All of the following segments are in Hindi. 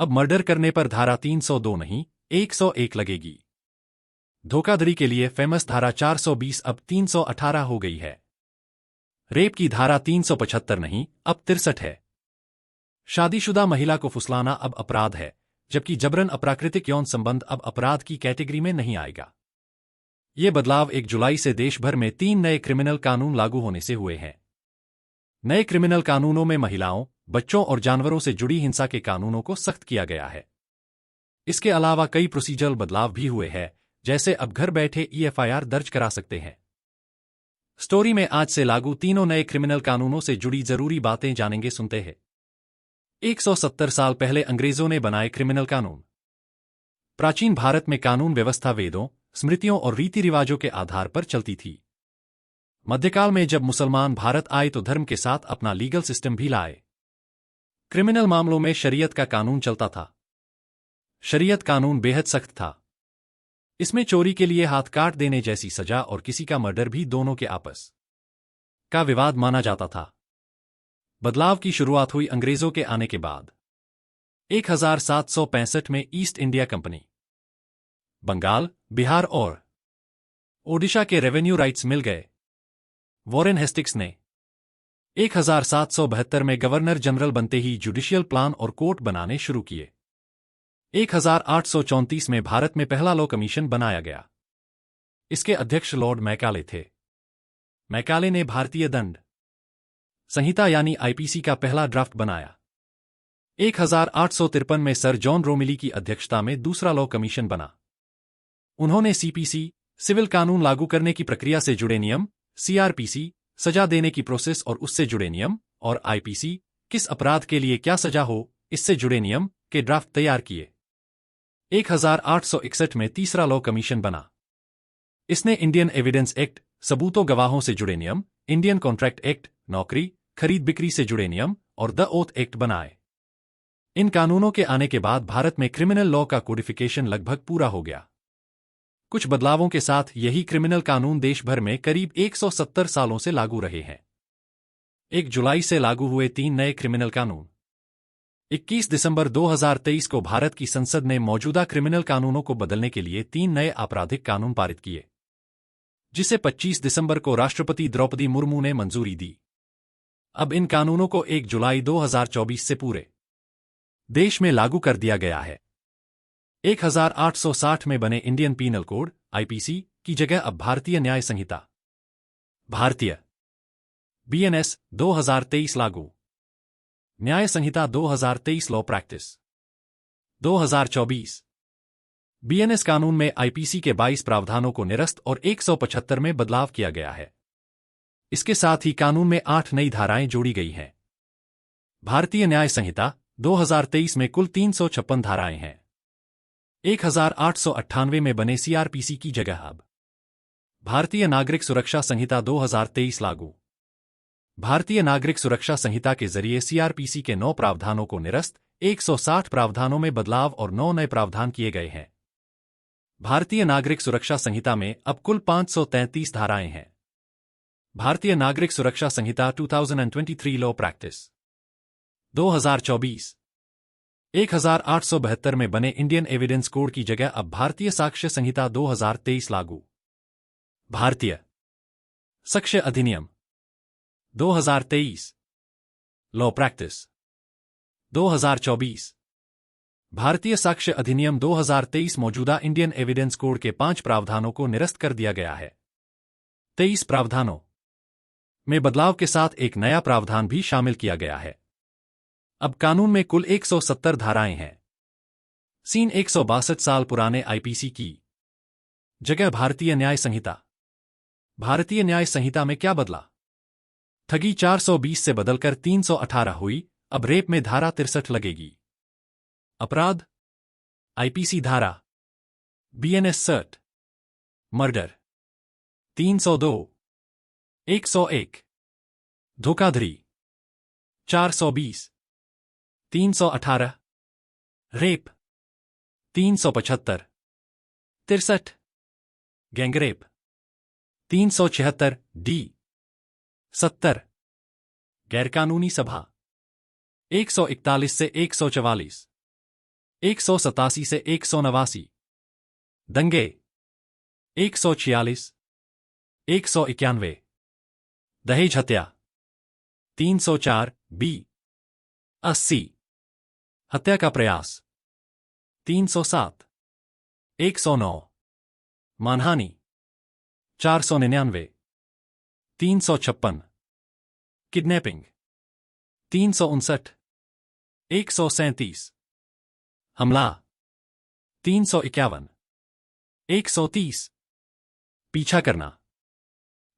अब मर्डर करने पर धारा 302 नहीं 101 लगेगी। धोखाधड़ी के लिए फेमस धारा 420 अब 318 हो गई है। रेप की धारा 375 नहीं अब 63 है। शादीशुदा महिला को फुसलाना अब अपराध है, जबकि जबरन अप्राकृतिक यौन संबंध अब अपराध की कैटेगरी में नहीं आएगा। ये बदलाव 1 जुलाई से देश भर में 3 नए क्रिमिनल कानून लागू होने से हुए हैं। नए क्रिमिनल कानूनों में महिलाओं, बच्चों और जानवरों से जुड़ी हिंसा के कानूनों को सख्त किया गया है। इसके अलावा कई प्रोसीजरल बदलाव भी हुए हैं, जैसे अब घर बैठे EFIR दर्ज करा सकते हैं। स्टोरी में आज से लागू तीनों नए क्रिमिनल कानूनों से जुड़ी जरूरी बातें जानेंगे, सुनते हैं। 170 साल पहले अंग्रेजों ने बनाए क्रिमिनल कानून। प्राचीन भारत में कानून व्यवस्था वेदों, स्मृतियों और रीति रिवाजों के आधार पर चलती थी। मध्यकाल में जब मुसलमान भारत आए तो धर्म के साथ अपना लीगल सिस्टम भी लाए। क्रिमिनल मामलों में शरीयत का कानून चलता था। शरीयत कानून बेहद सख्त था। इसमें चोरी के लिए हाथ काट देने जैसी सजा और किसी का मर्डर भी दोनों के आपस का विवाद माना जाता था। बदलाव की शुरुआत हुई अंग्रेजों के आने के बाद। 1765 में East India Company Bengal, Bihar और ओडिशा के रेवेन्यू राइट्स मिल गए। वॉरेन हेस्टिंग्स ने 1772 में गवर्नर जनरल बनते ही जुडिशियल प्लान और कोर्ट बनाने शुरू किए। 1834 में भारत में पहला लॉ कमीशन बनाया गया। इसके अध्यक्ष लॉर्ड मैकाले थे। मैकाले ने भारतीय दंड संहिता यानी IPC का पहला ड्राफ्ट बनाया। 1853 में सर जॉन रोमिली की अध्यक्षता में दूसरा लॉ कमीशन बना। उन्होंने CPC, सिविल कानून लागू करने की प्रक्रिया से जुड़े नियम, CRPC, सजा देने की प्रोसेस और उससे जुड़े नियम, और IPC, किस अपराध के लिए क्या सजा हो, इससे जुड़े नियम के ड्राफ्ट तैयार किए। 1861 में तीसरा लॉ कमीशन बना। इसने इंडियन एविडेंस एक्ट, सबूतों गवाहों से जुड़े नियम, इंडियन कॉन्ट्रैक्ट एक्ट, नौकरी, खरीद बिक्री से जुड़े नियम और द ओथ एक्ट बनाए। इन कानूनों के आने के बाद भारत में क्रिमिनल लॉ का कोडिफिकेशन लगभग पूरा हो गया। कुछ बदलावों के साथ यही क्रिमिनल कानून देश भर में करीब 170 सालों से लागू रहे हैं। 1 जुलाई से लागू हुए 3 नए क्रिमिनल कानून। 21 दिसंबर 2023 को भारत की संसद ने मौजूदा क्रिमिनल कानूनों को बदलने के लिए 3 नए आपराधिक कानून पारित किए, जिसे 25 दिसंबर को राष्ट्रपति द्रौपदी मुर्मू ने मंजूरी दी। अब इन कानूनों को 1 जुलाई 2024 से पूरे देश में लागू कर दिया गया है। 1860 में बने इंडियन पीनल कोड IPC की जगह अब भारतीय न्याय संहिता भारतीय BNS 2023 लागू। न्याय संहिता 2023 लॉ प्रैक्टिस 2024। BNS कानून में IPC के 22 प्रावधानों को निरस्त और 175 में बदलाव किया गया है। इसके साथ ही कानून में 8 नई धाराएं जोड़ी गई हैं। भारतीय न्याय संहिता 2023 में कुल 356 धाराएं हैं। 1898 में बने CRPC की जगह अब भारतीय नागरिक सुरक्षा संहिता 2023 लागू। भारतीय नागरिक सुरक्षा संहिता के जरिए CRPC के 9 प्रावधानों को निरस्त, 160 प्रावधानों में बदलाव और 9 नए प्रावधान किए गए हैं। भारतीय नागरिक सुरक्षा संहिता में अब कुल 533 धाराएं हैं। भारतीय नागरिक सुरक्षा संहिता 2023 लॉ प्रैक्टिस 2024। 1872 में बने इंडियन एविडेंस कोड की जगह अब भारतीय साक्ष्य संहिता 2023 लागू। भारतीय साक्ष्य अधिनियम 2023 लॉ प्रैक्टिस 2024। भारतीय साक्ष्य अधिनियम 2023 मौजूदा इंडियन एविडेंस कोड के 5 प्रावधानों को निरस्त कर दिया गया है। 23 प्रावधानों में बदलाव के साथ एक नया प्रावधान भी शामिल किया गया है। अब कानून में कुल 170 धाराएं हैं। सीन 162 साल पुराने IPC की जगह भारतीय न्याय संहिता। भारतीय न्याय संहिता में क्या बदला? ठगी 420 से बदलकर 318 हुई, अब रेप में धारा 63 लगेगी। अपराध IPC धारा BNS सर्ट। मर्डर 302, 101। धोखाधड़ी 420, 318। रेप 375, 63। Gang rape 376 D, 70। गैरकानूनी सभा 141 से 144। 187 से 189। दंगे 146, 191। दहेज हत्या 304 बी। 80। हत्या का प्रयास 307, 109। मानहानि 499, 356। किडनैपिंग 359, 137। हमला 351, 130। पीछा करना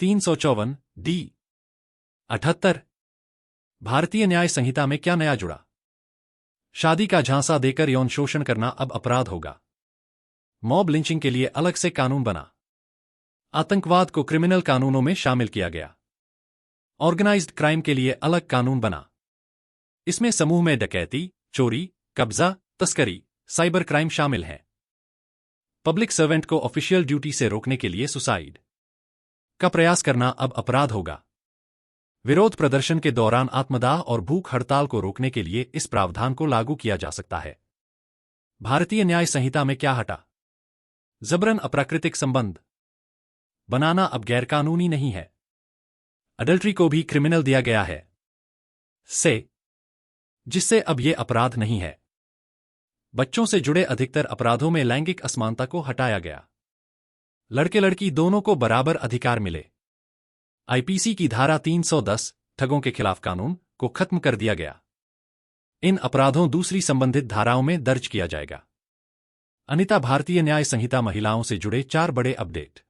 354 डी। 78। भारतीय न्याय संहिता में क्या नया जुड़ा? शादी का झांसा देकर यौन शोषण करना अब अपराध होगा। मॉब लिंचिंग के लिए अलग से कानून बना। आतंकवाद को क्रिमिनल कानूनों में शामिल किया गया। ऑर्गेनाइज्ड क्राइम के लिए अलग कानून बना। इसमें समूह में डकैती, चोरी, कब्जा, तस्करी, साइबर क्राइम शामिल है। पब्लिक सर्वेंट को ऑफिशियल ड्यूटी से रोकने के लिए सुसाइड का प्रयास करना अब अपराध होगा। विरोध प्रदर्शन के दौरान आत्मदाह और भूख हड़ताल को रोकने के लिए इस प्रावधान को लागू किया जा सकता है। भारतीय न्याय संहिता में क्या हटा? जबरन अप्राकृतिक संबंध बनाना अब गैरकानूनी नहीं है। अडल्ट्री को भी क्रिमिनल दिया गया है जिससे अब यह अपराध नहीं है। बच्चों से जुड़े अधिकतर अपराधों में लैंगिक असमानता को हटाया गया। लड़के लड़की दोनों को बराबर अधिकार मिले। आईपीसी की धारा 310 ठगों के खिलाफ कानून को खत्म कर दिया गया। इन अपराधों दूसरी संबंधित धाराओं में दर्ज किया जाएगा। अनिता भारतीय न्याय संहिता महिलाओं से जुड़े 4 बड़े अपडेट।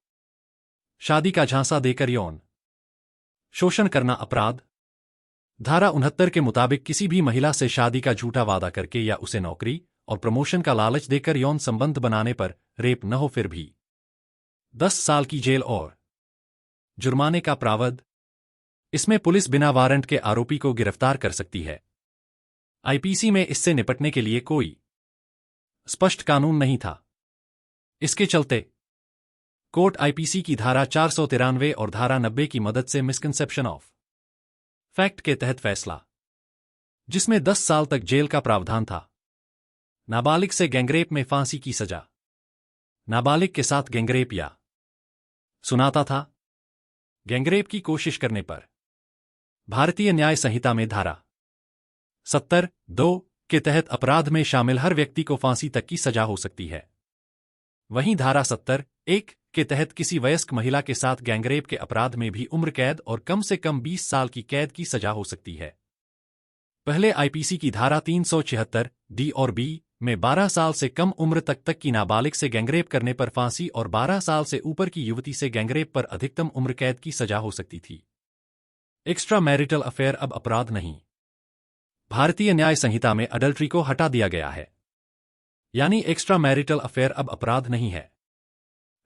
शादी का झांसा देकर यौन शोषण करना अपराध। धारा 69 के मुताबिक किसी भी महिला से शादी का झूठा वादा करके या उसे नौकरी और प्रमोशन का लालच देकर यौन संबंध बनाने पर रेप न हो फिर भी 10 साल की जेल और जुर्माने का प्रावधान। इसमें पुलिस बिना वारंट के आरोपी को गिरफ्तार कर सकती है। आईपीसी में इससे निपटने के लिए कोई स्पष्ट कानून नहीं था। इसके चलते कोर्ट आईपीसी की धारा 493 और धारा 90 की मदद से मिसकंसेप्शन ऑफ फैक्ट के तहत फैसला, जिसमें 10 साल तक जेल का प्रावधान था। नाबालिग से गैंगरेप में फांसी की सजा। नाबालिग के साथ गैंगरेप या सुनाता था गैंगरेप की कोशिश करने पर भारतीय न्याय संहिता में धारा 70(2) के तहत अपराध में शामिल हर व्यक्ति को फांसी तक की सजा हो सकती है। वहीं धारा 70(1) के तहत किसी वयस्क महिला के साथ गैंगरेप के अपराध में भी उम्र कैद और कम से कम 20 साल की कैद की सजा हो सकती है। पहले आईपीसी की धारा 376 डी और बी में 12 साल से कम उम्र तक की नाबालिग से गैंगरेप करने पर फांसी और 12 साल से ऊपर की युवती से गैंगरेप पर अधिकतम उम्र कैद की सजा हो सकती थी। एक्स्ट्रा मैरिटल अफेयर अब अपराध नहीं। भारतीय न्याय संहिता में अडल्ट्री को हटा दिया गया है, यानी एक्स्ट्रा मैरिटल अफेयर अब अपराध नहीं है।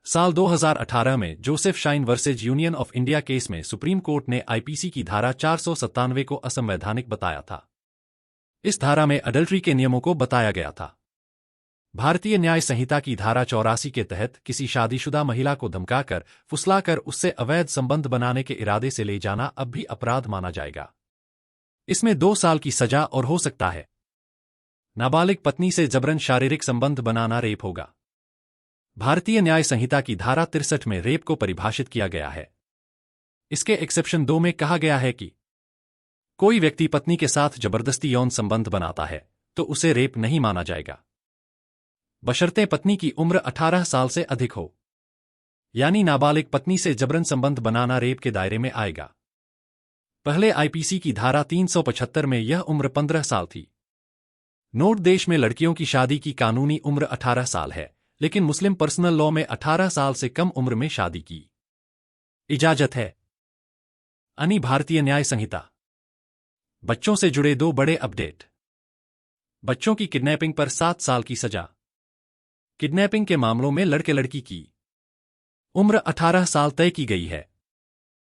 साल 2018 में Joseph shine versus union of India case में सुप्रीम कोर्ट ने आईपीसी की धारा 497 को असंवैधानिक बताया था। इस धारा में अडल्ट्री के नियमों को बताया गया था। भारतीय न्याय संहिता की धारा 84 के तहत किसी शादीशुदा महिला को धमकाकर, फुसलाकर उससे अवैध संबंध बनाने के इरादे से ले जाना अब भी अपराध माना जाएगा। इसमें 2 साल की सजा और हो सकता है। नाबालिग पत्नी से जबरन शारीरिक संबंध बनाना रेप होगा। भारतीय न्याय संहिता की धारा 63 में रेप को परिभाषित किया गया है। इसके एक्सेप्शन 2 में कहा गया है कि कोई व्यक्ति पत्नी के साथ जबरदस्ती यौन संबंध बनाता है तो उसे रेप नहीं माना जाएगा, बशर्ते पत्नी की उम्र 18 साल से अधिक हो। यानी नाबालिग पत्नी से जबरन संबंध बनाना रेप के दायरे में आएगा। पहले आईपीसी की धारा 375 में यह उम्र 15 साल थी। नोट: देश में लड़कियों की शादी की कानूनी उम्र 18 साल है, लेकिन मुस्लिम पर्सनल लॉ में 18 साल से कम उम्र में शादी की इजाजत है। अनि भारतीय न्याय संहिता। बच्चों से जुड़े 2 बड़े अपडेट। बच्चों की किडनैपिंग पर 7 साल की सजा। किडनैपिंग के मामलों में लड़के लड़की की उम्र 18 साल तय की गई है।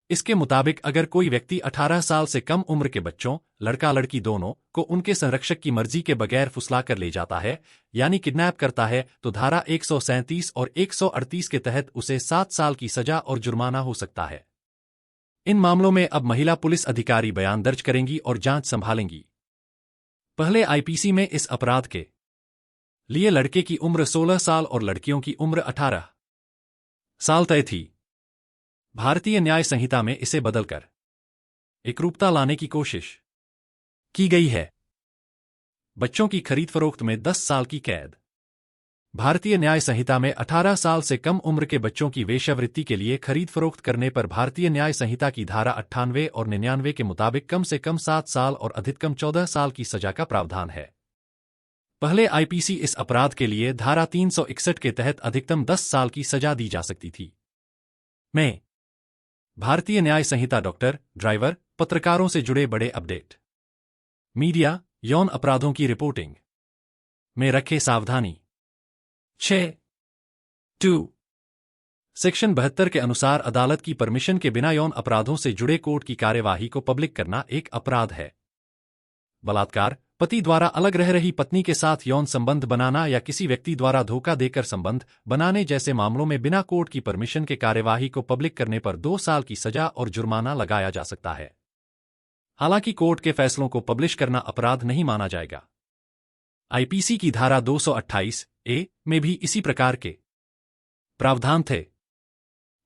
इसके मुताबिक अगर कोई व्यक्ति 18 साल से कम उम्र के बच्चों, लड़का लड़की दोनों, को उनके संरक्षक की मर्जी के बगैर फुसलाकर ले जाता है, यानी किडनैप करता है, तो धारा 137 और 138 के तहत उसे 7 साल की सजा और जुर्माना हो सकता है। इन मामलों में अब महिला पुलिस अधिकारी बयान दर्ज करेंगी और जांच संभालेंगी। पहले आईपीसी में इस अपराध के लिए लड़के की उम्र 16 साल और लड़कियों की उम्र 18 साल तय थी। भारतीय न्याय संहिता में इसे बदलकर एकरूपता लाने की कोशिश की गई है। बच्चों की खरीद फरोख्त में 10 साल की कैद। भारतीय न्याय संहिता में 18 साल से कम उम्र के बच्चों की वेश्यावृत्ति के लिए खरीद फरोख्त करने पर भारतीय न्याय संहिता की धारा 98 और 99 के मुताबिक कम से कम 7 साल और अधिकतम 14 साल की सजा का प्रावधान है। पहले आईपीसी इस अपराध के लिए धारा 361 के तहत अधिकतम 10 साल की सजा दी जा सकती थी। में भारतीय न्याय संहिता डॉक्टर, ड्राइवर, पत्रकारों से जुड़े बड़े अपडेट। मीडिया, यौन अपराधों की रिपोर्टिंग में रखे सावधानी। 6(2) सेक्शन 72 के अनुसार अदालत की परमिशन के बिना यौन अपराधों से जुड़े कोर्ट की कार्यवाही को पब्लिक करना एक अपराध है। बलात्कार, पति द्वारा अलग रह रही पत्नी के साथ यौन संबंध बनाना या किसी व्यक्ति द्वारा धोखा देकर संबंध बनाने जैसे मामलों में बिना कोर्ट की परमिशन के कार्यवाही को पब्लिक करने पर 2 साल की सजा और जुर्माना लगाया जा सकता है। हालांकि कोर्ट के फैसलों को पब्लिश करना अपराध नहीं माना जाएगा। आईपीसी की धारा 228(a) में भी इसी प्रकार के प्रावधान थे।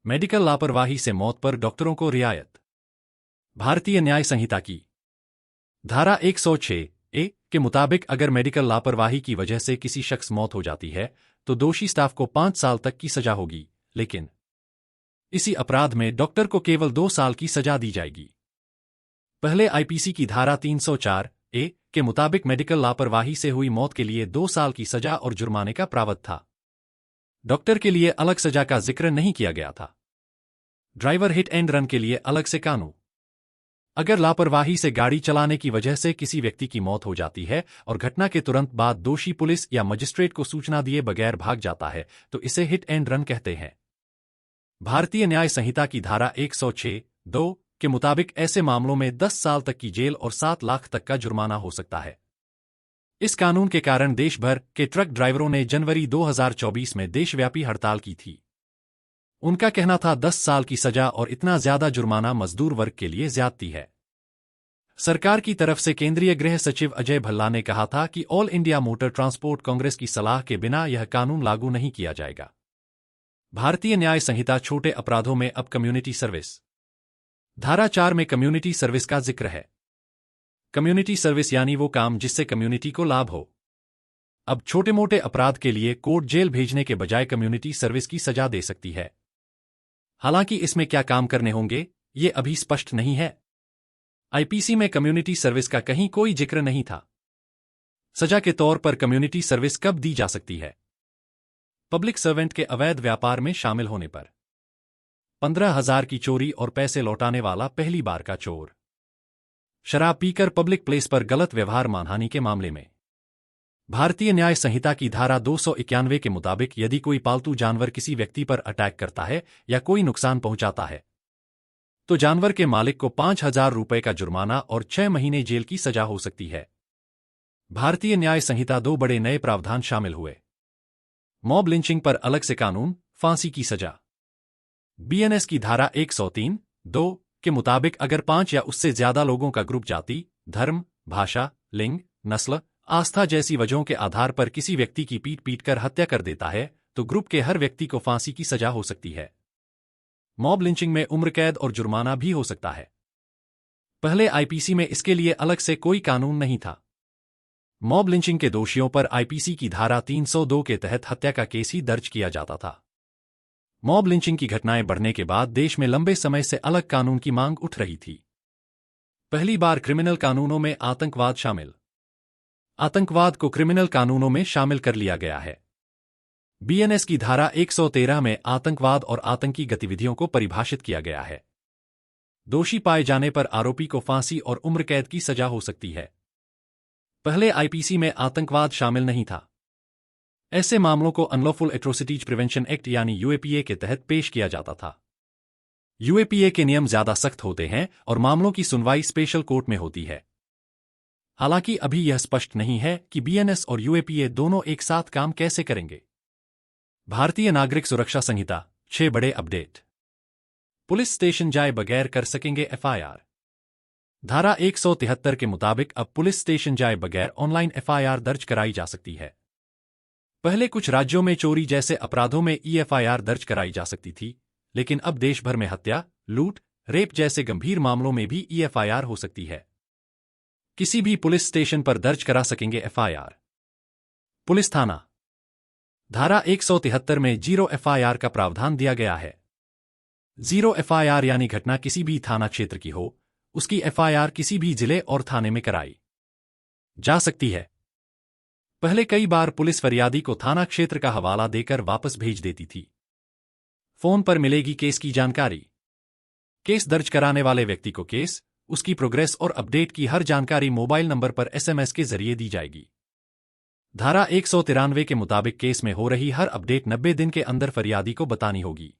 मेडिकल लापरवाही से मौत पर डॉक्टरों को रियायत। भारतीय न्याय संहिता की धारा 106(a) के मुताबिक अगर मेडिकल लापरवाही की वजह से किसी शख्स मौत हो जाती है तो दोषी स्टाफ को 5 साल तक की सजा होगी, लेकिन इसी अपराध में डॉक्टर को केवल 2 साल की सजा दी जाएगी। पहले आईपीसी की धारा 304(a) के मुताबिक मेडिकल लापरवाही से हुई मौत के लिए 2 साल की सजा और जुर्माने का प्रावधान था। डॉक्टर के लिए अलग सजा का जिक्र नहीं किया गया था। ड्राइवर हिट एंड रन के लिए अलग से कानून। अगर लापरवाही से गाड़ी चलाने की वजह से किसी व्यक्ति की मौत हो जाती है और घटना के तुरंत बाद दोषी पुलिस या मजिस्ट्रेट को सूचना दिए बगैर भाग जाता है तो इसे हिट एंड रन कहते हैं। भारतीय न्याय संहिता की धारा 106(2) के मुताबिक ऐसे मामलों में 10 साल तक की जेल और 7 लाख तक का जुर्माना हो सकता है। इस कानून के कारण देश भर के ट्रक ड्राइवरों ने जनवरी 2024 में देशव्यापी हड़ताल की थी। उनका कहना था 10 साल की सजा और इतना ज्यादा जुर्माना मजदूर वर्ग के लिए ज्यादती है। सरकार की तरफ से केंद्रीय गृह सचिव अजय भल्ला ने कहा था कि all India motor transport Congress की सलाह के बिना यह कानून लागू नहीं किया जाएगा। भारतीय न्याय संहिता छोटे अपराधों में अब कम्युनिटी सर्विस। धारा 4 में कम्युनिटी सर्विस का जिक्र है। कम्युनिटी सर्विस यानी वो काम जिससे कम्युनिटी को लाभ हो। अब छोटे मोटे अपराध के लिए कोर्ट जेल भेजने के बजाय कम्युनिटी सर्विस की सजा दे सकती है। हालांकि इसमें क्या काम करने होंगे, ये अभी स्पष्ट नहीं है। आईपीसी में कम्युनिटी सर्विस का कहीं कोई जिक्र नहीं था। सजा के तौर पर कम्युनिटी सर्विस कब दी जा सकती है? पब्लिक सर्वेंट के अवैध व्यापार में शामिल होने पर। 15,000 की चोरी और पैसे लौटाने वाला पहली बार का चोर। शराब पीकर पब्लिक प्लेस पर गलत व्यवहार मानहानि के मामले में। भारतीय न्याय संहिता की धारा 291 के मुताबिक यदि कोई पालतू जानवर किसी व्यक्ति पर अटैक करता है या कोई नुकसान पहुंचाता है तो जानवर के मालिक को 5,000 रुपए का जुर्माना और 6 महीने जेल की सजा हो सकती है। भारतीय न्याय संहिता 2 बड़े नए प्रावधान शामिल हुए। मॉब लिंचिंग पर अलग से कानून, फांसी की सजा। बीएनएस की धारा 103(2) के मुताबिक अगर 5 या उससे ज्यादा लोगों का ग्रुप जाति, धर्म, भाषा, लिंग, नस्ल, आस्था जैसी वजहों के आधार पर किसी व्यक्ति की पीट कर हत्या कर देता है तो ग्रुप के हर व्यक्ति को फांसी की सजा हो सकती है। मॉब लिंचिंग में उम्र कैद और जुर्माना भी हो सकता है। पहले आईपीसी में इसके लिए अलग से कोई कानून नहीं था। मॉब लिंचिंग के दोषियों पर आईपीसी की धारा 302 के तहत हत्या का केस ही दर्ज किया जाता था। मॉब लिंचिंग की घटनाएं बढ़ने के बाद देश में लंबे समय से अलग कानून की मांग उठ रही थी। पहली बार क्रिमिनल कानूनों में आतंकवाद शामिल। आतंकवाद को क्रिमिनल कानूनों में शामिल कर लिया गया है। बीएनएस की धारा 113 में आतंकवाद और आतंकी गतिविधियों को परिभाषित किया गया है। दोषी पाए जाने पर आरोपी को फांसी और उम्र कैद की सजा हो सकती है। पहले आईपीसी में आतंकवाद शामिल नहीं था। ऐसे मामलों को अनलॉफुल एट्रोसिटीज प्रिवेंशन एक्ट यानी यूएपीए के तहत पेश किया जाता था। यूएपीए के नियम ज्यादा सख्त होते हैं और मामलों की सुनवाई स्पेशल कोर्ट में होती है। हालांकि अभी यह स्पष्ट नहीं है कि बीएनएस और यूएपीए दोनों एक साथ काम कैसे करेंगे। भारतीय नागरिक सुरक्षा संहिता 6 बड़े अपडेट। पुलिस स्टेशन जाए बगैर कर सकेंगे एफआईआर। धारा 173 के मुताबिक अब पुलिस स्टेशन जाए बगैर ऑनलाइन एफआईआर दर्ज कराई जा सकती है। पहले कुछ राज्यों में चोरी जैसे अपराधों में एफआईआर दर्ज कराई जा सकती थी, लेकिन अब देश भर में हत्या, लूट, रेप जैसे गंभीर मामलों में भी एफआईआर हो सकती है। किसी भी पुलिस स्टेशन पर दर्ज करा सकेंगे एफआईआर। पुलिस थाना धारा 173 में जीरो एफआईआर का प्रावधान दिया गया है। जीरो एफआईआर यानी घटना किसी भी थाना क्षेत्र की हो, उसकी एफआईआर किसी भी जिले और थाने में कराई जा सकती है। पहले कई बार पुलिस फरियादी को थाना क्षेत्र का हवाला देकर वापस भेज देती थी। फोन पर मिलेगी केस की जानकारी। केस दर्ज कराने वाले व्यक्ति को केस, उसकी प्रोग्रेस और अपडेट की हर जानकारी मोबाइल नंबर पर एसएमएस के जरिए दी जाएगी। धारा 193 के मुताबिक केस में हो रही हर अपडेट 90 दिन के अंदर फरियादी को बतानी होगी।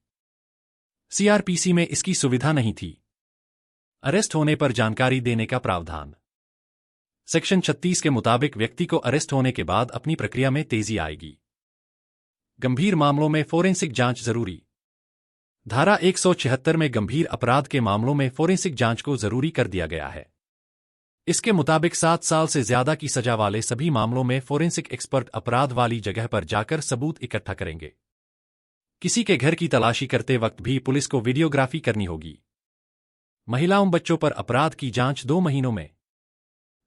सीआरपीसी में इसकी सुविधा नहीं थी। अरेस्ट होने पर जानकारी देने का प्रावधान। सेक्शन 36 के मुताबिक व्यक्ति को अरेस्ट होने के बाद अपनी प्रक्रिया में तेजी आएगी। गंभीर मामलों में फोरेंसिक जांच जरूरी। धारा 176 में गंभीर अपराध के मामलों में फोरेंसिक जांच को जरूरी कर दिया गया है। इसके मुताबिक 7 साल से ज्यादा की सजा वाले सभी मामलों में फोरेंसिक एक्सपर्ट अपराध वाली जगह पर जाकर सबूत इकट्ठा करेंगे। किसी के घर की तलाशी करते वक्त भी पुलिस को वीडियोग्राफी करनी होगी। महिलाओं बच्चों पर अपराध की जांच 2 महीनों में।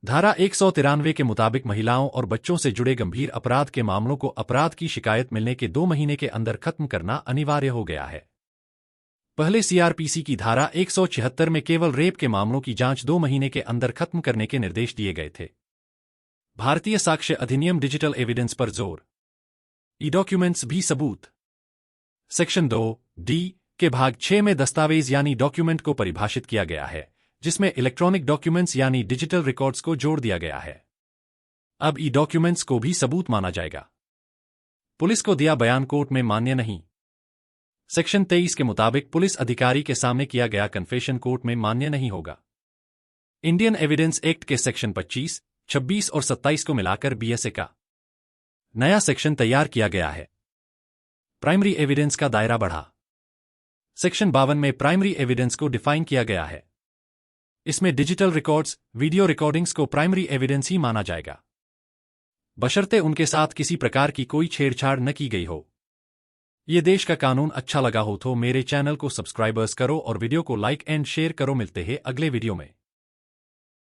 धारा 193 के मुताबिक महिलाओं और बच्चों से जुड़े गंभीर अपराध के मामलों को अपराध की शिकायत मिलने के 2 महीने के अंदर खत्म करना अनिवार्य हो गया है। पहले सीआरपीसी की धारा 176 में केवल रेप के मामलों की जांच 2 महीने के अंदर खत्म करने के निर्देश दिए गए थे। भारतीय साक्ष्य अधिनियम डिजिटल एविडेंस पर जोर। ई डॉक्यूमेंट्स भी सबूत। सेक्शन 2(d) के भाग 6 में दस्तावेज यानी डॉक्यूमेंट को परिभाषित किया गया है, जिसमें इलेक्ट्रॉनिक डॉक्यूमेंट्स यानी डिजिटल रिकॉर्ड्स को जोड़ दिया गया है। अब ई डॉक्यूमेंट्स को भी सबूत माना जाएगा। पुलिस को दिया बयान कोर्ट में मान्य नहीं। सेक्शन 23 के मुताबिक पुलिस अधिकारी के सामने किया गया कन्फेशन कोर्ट में मान्य नहीं होगा। इंडियन एविडेंस एक्ट के सेक्शन 25, 26 और 27 को मिलाकर बीएसए का नया सेक्शन तैयार किया गया है। प्राइमरी एविडेंस का दायरा बढ़ा। सेक्शन 52 में प्राइमरी एविडेंस को डिफाइन किया गया है। इसमें डिजिटल रिकॉर्ड्स, वीडियो रिकॉर्डिंग्स को प्राइमरी एविडेंस ही माना जाएगा, बशर्ते उनके साथ किसी प्रकार की कोई छेड़छाड़ न की गई हो। ये देश का कानून अच्छा लगा हो तो मेरे चैनल को सब्सक्राइबर्स करो और वीडियो को लाइक एंड शेयर करो। मिलते हैं अगले वीडियो में।